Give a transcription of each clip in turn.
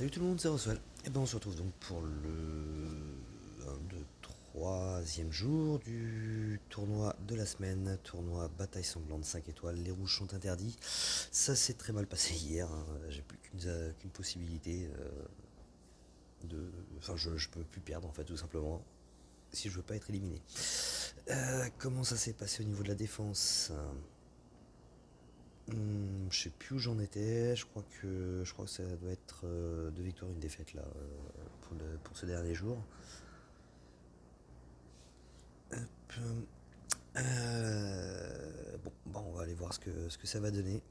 Salut tout le monde, c'est Roswell. Et ben on se retrouve donc pour le 1, 2, 3e jour du tournoi de la semaine, tournoi Bataille sanglante 5 étoiles, les rouges sont interdits. Ça s'est très mal passé hier, hein. J'ai plus qu'une possibilité de... Enfin je peux plus perdre en fait tout simplement, si je veux pas être éliminé. Comment ça s'est passé au niveau de la défense? Je sais plus où j'en étais, je crois que ça doit être 2 victoires, une défaite là pour ce dernier jour. Hop, bon, bah, on va aller voir ce que ça va donner.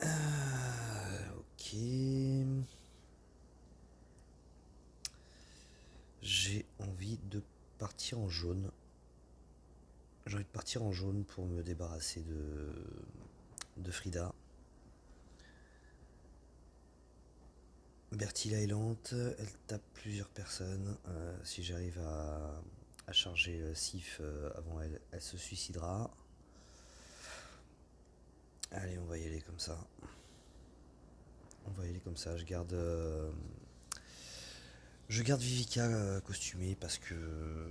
Ok. J'ai envie de partir en jaune. J'ai envie de partir en jaune pour me débarrasser de Frida. Bertilla est lente, elle tape plusieurs personnes. Si j'arrive à charger Sif avant elle, elle se suicidera. Allez, on va y aller comme ça. On va y aller comme ça. Je garde Vivica costumée parce que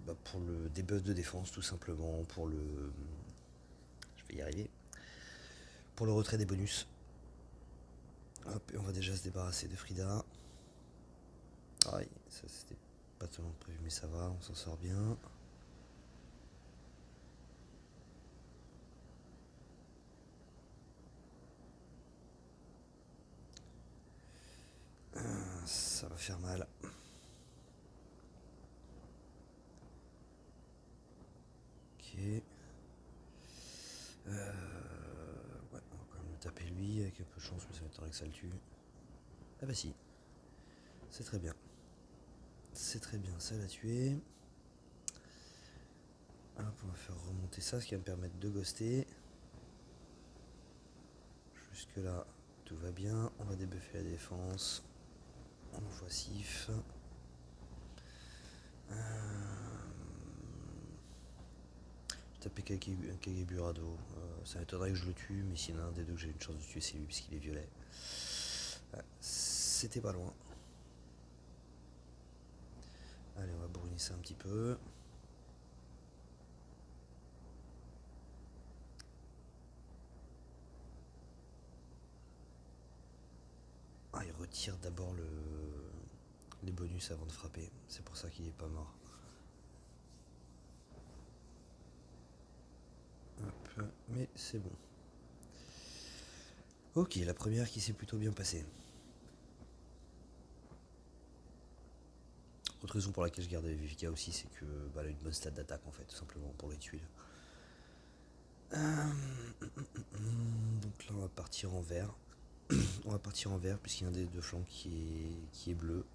bah, pour le debuff de défense tout simplement, je vais y arriver, pour le retrait des bonus. Hop, et on va déjà se débarrasser de Frida. Aïe, ça c'était pas tellement prévu mais ça va, on s'en sort bien. Ça va faire mal. Ok. Ouais, on va quand même le taper lui avec un peu de chance, mais ça m'étonnerait que ça le tue. Ah bah si, c'est très bien. C'est très bien, ça l'a tué. Hop, on va faire remonter ça, ce qui va me permettre de ghoster. Jusque là, tout va bien. On va débuffer la défense. On voit Sif. Je tapais Kageburado. Ça m'étonnerait que je le tue, mais s'il y en a un des deux que j'ai une chance de tuer, c'est lui, puisqu'il est violet. C'était pas loin. Allez, on va brûler ça un petit peu. Ah, il retire d'abord les bonus avant de frapper. C'est pour ça qu'il est pas mort. Hop, mais c'est bon. Ok, la première qui s'est plutôt bien passée. Autre raison pour laquelle je garde Vivica aussi, c'est que bah, elle a une bonne stat d'attaque en fait, tout simplement pour les tuer. Donc là on va partir en vert. On va partir en vert puisqu'il y a un des deux flancs qui est bleu.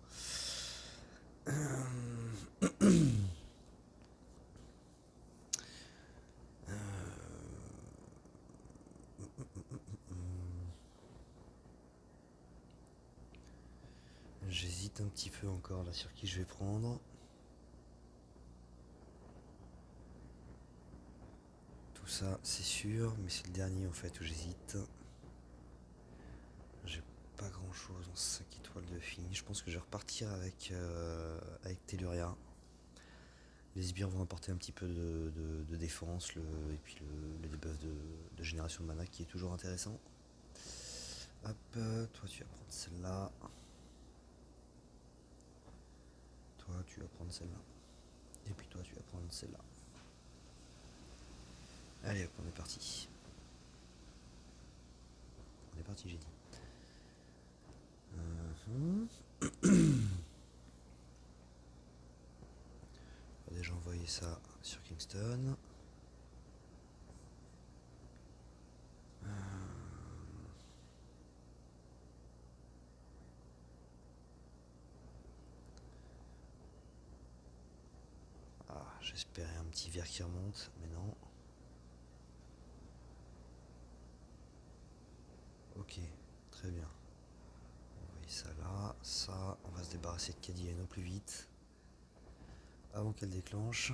J'hésite un petit peu encore là sur qui je vais prendre. Tout ça c'est sûr, mais c'est le dernier en fait où j'hésite. J'ai pas grand chose en 5 étoiles de fini. Je pense que je vais repartir avec Telluria. Les sbires vont apporter un petit peu de défense et puis le debuff de génération de mana qui est toujours intéressant. Hop, toi tu vas prendre celle-là. Toi tu vas prendre celle-là. Et puis toi tu vas prendre celle-là. Allez hop, on est parti. On est parti, j'ai dit. On va déjà envoyer ça sur Kingston. Ah, j'espérais un petit verre qui remonte, mais non. Ok, très bien. On va envoyer ça là, ça. On va se débarrasser de Cadienne au plus vite. Avant qu'elle déclenche.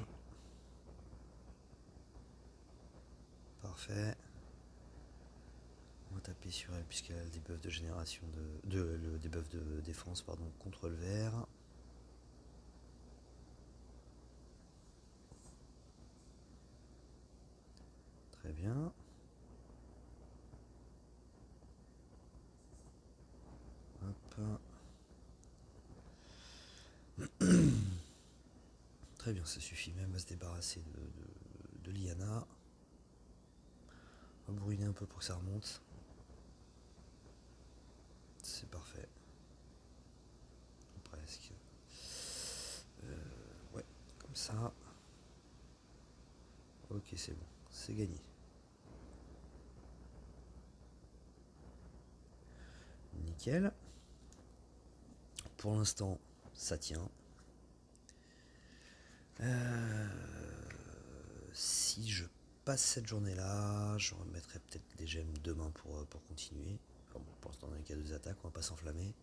Parfait. On va taper sur elle puisqu'elle a le debuff de génération le debuff de défense pardon, contre le vert. Très bien. Hop. Très bien, ça suffit même à se débarrasser de Liana. On va bourriner un peu pour que ça remonte. C'est parfait. Presque. Ouais, comme ça. Ok, c'est bon, c'est gagné. Nickel. Pour l'instant, ça tient. Si je passe cette journée-là, je remettrai peut-être des gemmes demain pour continuer. Enfin bon, pour l'instant, on n'a qu'à 2 attaques, on va pas s'enflammer.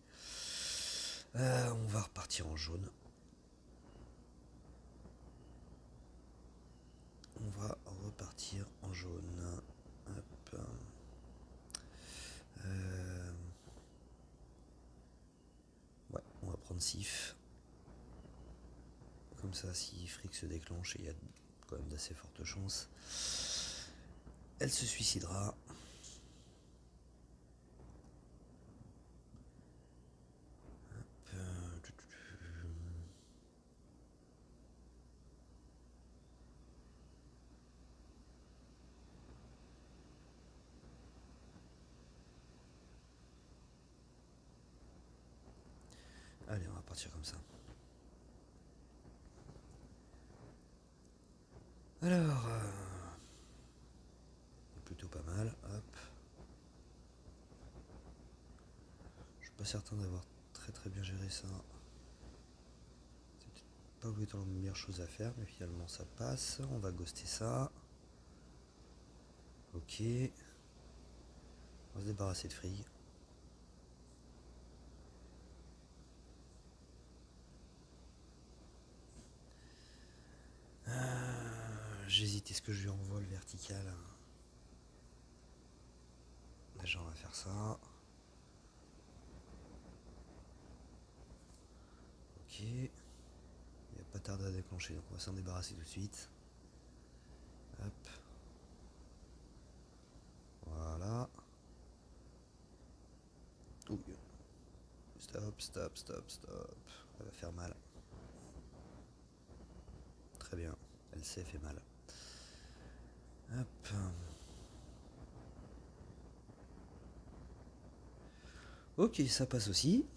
On va repartir en jaune. On va repartir en jaune. Hop. Ouais, on va prendre Sif. Comme ça, si Frick se déclenche, et il y a quand même d'assez fortes chances, elle se suicidera. Allez, on va partir comme ça. Alors, plutôt pas mal. Hop. Je suis pas certain d'avoir très bien géré ça. C'est peut-être pas obligatoirement la meilleure chose à faire, mais finalement ça passe. On va ghoster ça. Ok. On va se débarrasser de Free. J'hésite, est-ce que je lui envoie le vertical? Déjà on va faire ça. Ok. Il n'y a pas tardé à déclencher, donc on va s'en débarrasser tout de suite. Hop. Voilà. Ouh. Stop. Elle va faire mal. Très bien. Elle s'est fait mal. Hop. Ok, ça passe aussi.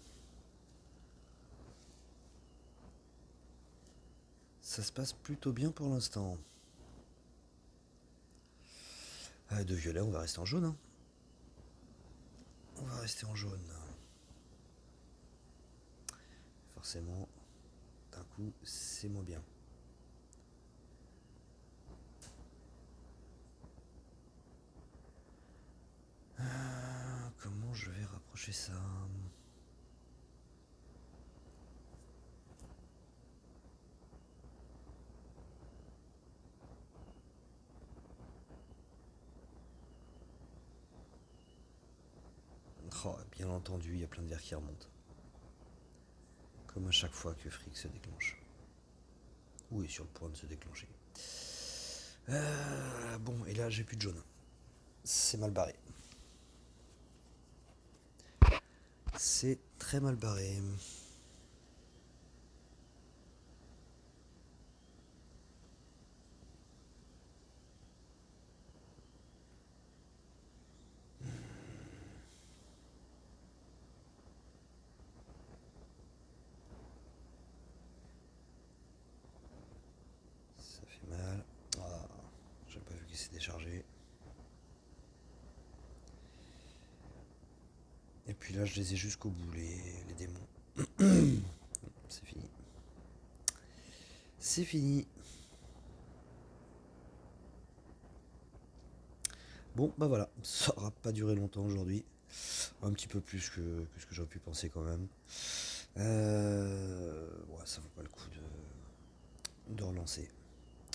Ça se passe plutôt bien pour l'instant. De violet, on va rester en jaune. Hein. On va rester en jaune. Forcément, d'un coup, c'est moins bien. Comment je vais rapprocher ça? Oh, bien entendu, il y a plein de verres qui remontent. Comme à chaque fois que Frick se déclenche. Ou est sur le point de se déclencher. Bon, et là, j'ai plus de jaune. C'est mal barré. C'est très mal barré. Ça fait mal. Ah, j'ai pas vu qu'il s'est déchargé. Et puis là, je les ai jusqu'au bout, les démons. C'est fini. C'est fini. Bon, bah voilà, ça aura pas duré longtemps aujourd'hui. Un petit peu plus que ce que j'aurais pu penser quand même. Ouais, ça vaut pas le coup de relancer.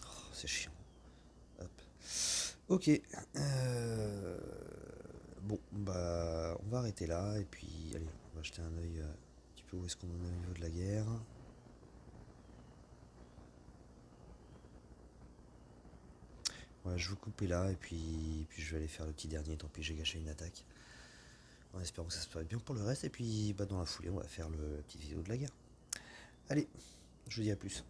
Oh, c'est chiant. Hop. Ok. Bon, bah, on va arrêter là, et puis, allez, on va jeter un œil un petit peu où est-ce qu'on en est au niveau de la guerre. Ouais, je vais couper là, et puis je vais aller faire le petit dernier, tant pis, j'ai gâché une attaque. En espérant que ça se passe bien pour le reste, et puis, bah, dans la foulée, on va faire le petit vidéo de la guerre. Allez, je vous dis à plus.